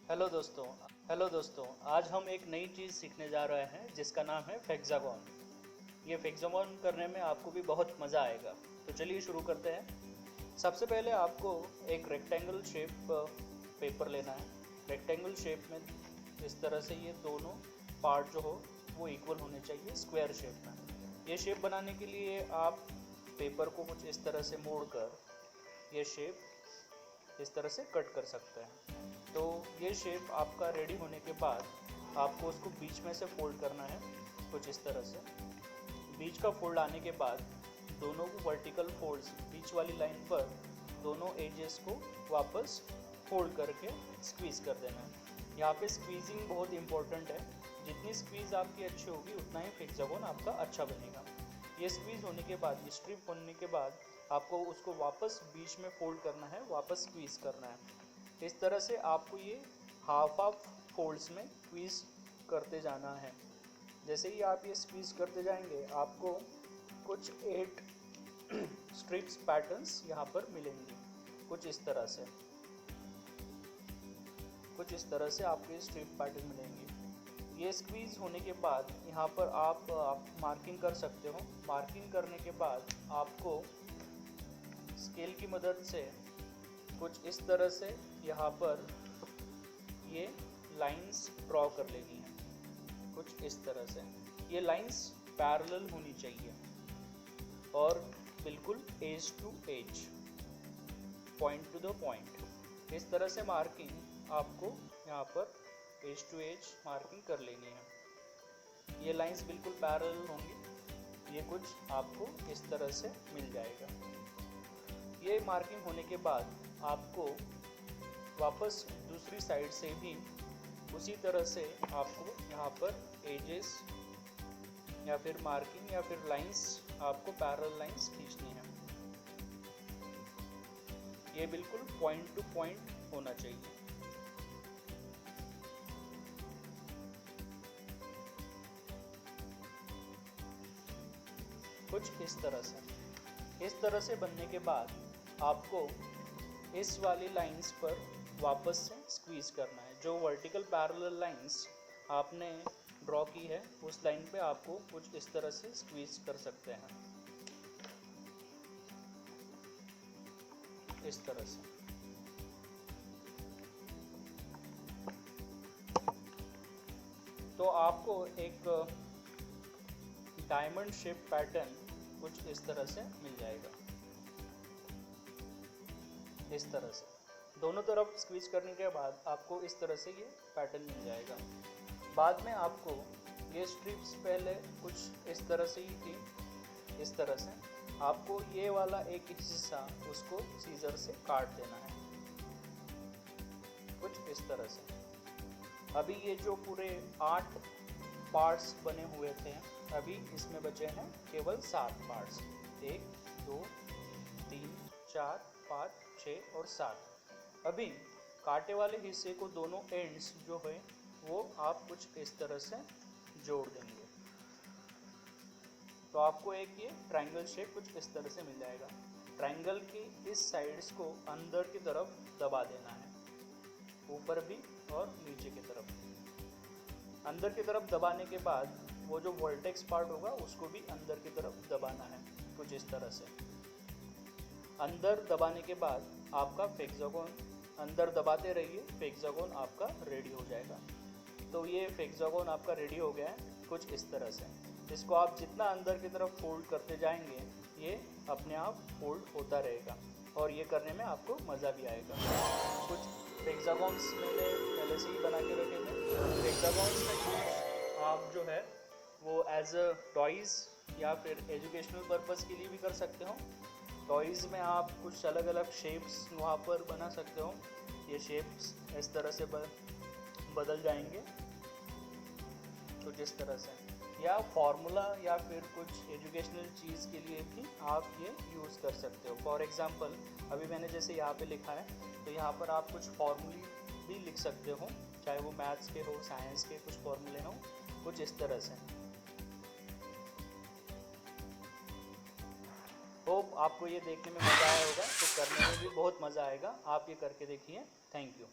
Hello दोस्तों, आज हम एक नई चीज़ सीखने जा रहे हैं जिसका नाम है हेक्सागोन। ये हेक्सागोन करने में आपको भी बहुत मज़ा आएगा। तो चलिए शुरू करते हैं। सबसे पहले आपको एक रेक्टेंगल शेप पेपर लेना है। रेक्टेंगल शेप में इस तरह से ये दोनों पार्ट जो हो वो इक्वल होने चाहिए स्क्वायर शेप में। ये शेप बनाने के लिए आप पेपर को कुछ इस तरह से मोड़कर ये शेप इस तरह से कट कर सकते हैं। तो ये शेप आपका रेडी होने के बाद आपको उसको बीच में से फोल्ड करना है कुछ इस तरह से। बीच का फोल्ड आने के बाद दोनों को वर्टिकल फोल्ड्स बीच वाली लाइन पर दोनों एजेस को वापस फोल्ड करके स्क्वीज़ कर देना है। यहाँ पे स्क्वीजिंग बहुत इंपॉर्टेंट है। जितनी स्क्वीज़ आपकी अच्छी होगी उतना ही हेक्सागोन आपका अच्छा बनेगा। ये स्क्वीज़ होने के बाद, स्ट्रिप होने के बाद आपको उसको वापस बीच में फोल्ड करना है, वापस स्क्वीज़ करना है। इस तरह से आपको ये हाफ फोल्ड्स में स्क्वीज़ करते जाना है। जैसे ही आप ये स्क्वीज़ करते जाएंगे आपको कुछ 8 स्ट्रिप्स पैटर्न्स यहाँ पर मिलेंगे कुछ इस तरह से आपको ये स्ट्रिप पैटर्न मिलेंगे। ये स्क्वीज़ होने के बाद यहाँ पर आप मार्किंग कर सकते हो। मार्किंग करने के बाद आपको स्केल की मदद से कुछ इस तरह से यहाँ पर ये लाइंस ड्रॉ कर लेनी है कुछ इस तरह से। ये लाइंस पैरेलल होनी चाहिए और बिल्कुल edge to edge, point to the point. इस तरह से मार्किंग आपको यहाँ पर एज टू एज मार्किंग कर लेनी है। ये लाइंस बिल्कुल पैरेलल होंगी। ये कुछ आपको इस तरह से मिल जाएगा। ये मार्किंग होने के बाद आपको वापस दूसरी साइड से भी उसी तरह से आपको यहाँ पर एजेस या फिर मार्किंग या फिर लाइंस आपको पैरेलल लाइंस खींचनी है। ये बिल्कुल पॉइंट टू पॉइंट होना चाहिए। कुछ इस तरह से बनने के बाद आपको इस वाली लाइंस पर वापस से स्क्वीज़ करना है। जो वर्टिकल पैरेलल लाइंस आपने ड्रॉ की है उस लाइन पे आपको कुछ इस तरह से स्क्वीज़ कर सकते हैं इस तरह से। तो आपको एक डायमंड शेप पैटर्न कुछ इस तरह से मिल जाएगा। इस तरह से दोनों तरफ स्क्वीज करने के बाद आपको इस तरह से ये पैटर्न मिल जाएगा। बाद में आपको ये स्ट्रिप्स पहले कुछ इस तरह से ही थी। इस तरह से आपको ये वाला एक हिस्सा उसको सीजर से काट देना है कुछ इस तरह से। अभी ये जो पूरे 8 पार्ट्स बने हुए थे, अभी इसमें बचे हैं केवल 7 पार्ट्स। 1 2 3 4 5 6 और 7। अभी कांटे वाले हिस्से को दोनों एंड्स जो है वो आप कुछ इस तरह से जोड़ देंगे तो आपको एक ये ट्रायंगल शेप कुछ इस तरह से मिल जाएगा। ट्रायंगल की इस साइड्स को अंदर की तरफ दबा देना है, ऊपर भी और नीचे की तरफ। अंदर की तरफ दबाने के बाद वो जो वर्टेक्स पार्ट होगा उसको भी अंदर की तरफ दबाना है कुछ इस तरह से। अंदर दबाने के बाद आपका हेक्सागोन अंदर दबाते रहिए, हेक्सागोन आपका रेडी हो जाएगा। तो ये हेक्सागोन आपका रेडी हो गया है कुछ इस तरह से। इसको आप जितना अंदर की तरफ फोल्ड करते जाएंगे ये अपने आप फोल्ड होता रहेगा और ये करने में आपको मज़ा भी आएगा। कुछ हेक्सागोन्स मैंने पहले से ही बना के रखे थे। हेक्सागोन्स का आप जो है वो एज अ टॉयज़ या फिर एजुकेशनल पर्पज़ के लिए भी कर सकते हो। टॉयज़ में आप कुछ अलग अलग शेप्स वहाँ पर बना सकते हो। ये शेप्स इस तरह से बदल जाएंगे कुछ इस तरह से, या फॉर्मूला या फिर कुछ एजुकेशनल चीज़ के लिए भी आप ये यूज़ कर सकते हो। फॉर एग्ज़ाम्पल अभी मैंने जैसे यहाँ पे लिखा है तो यहाँ पर आप कुछ फॉर्मूले भी लिख सकते हो, चाहे वो मैथ्स के हो, साइंस के कुछ फॉर्मूले हो कुछ इस तरह से। होप आपको ये देखने में मज़ा आया होगा, तो करने में भी बहुत मज़ा आएगा। आप ये करके देखिए। Thank you.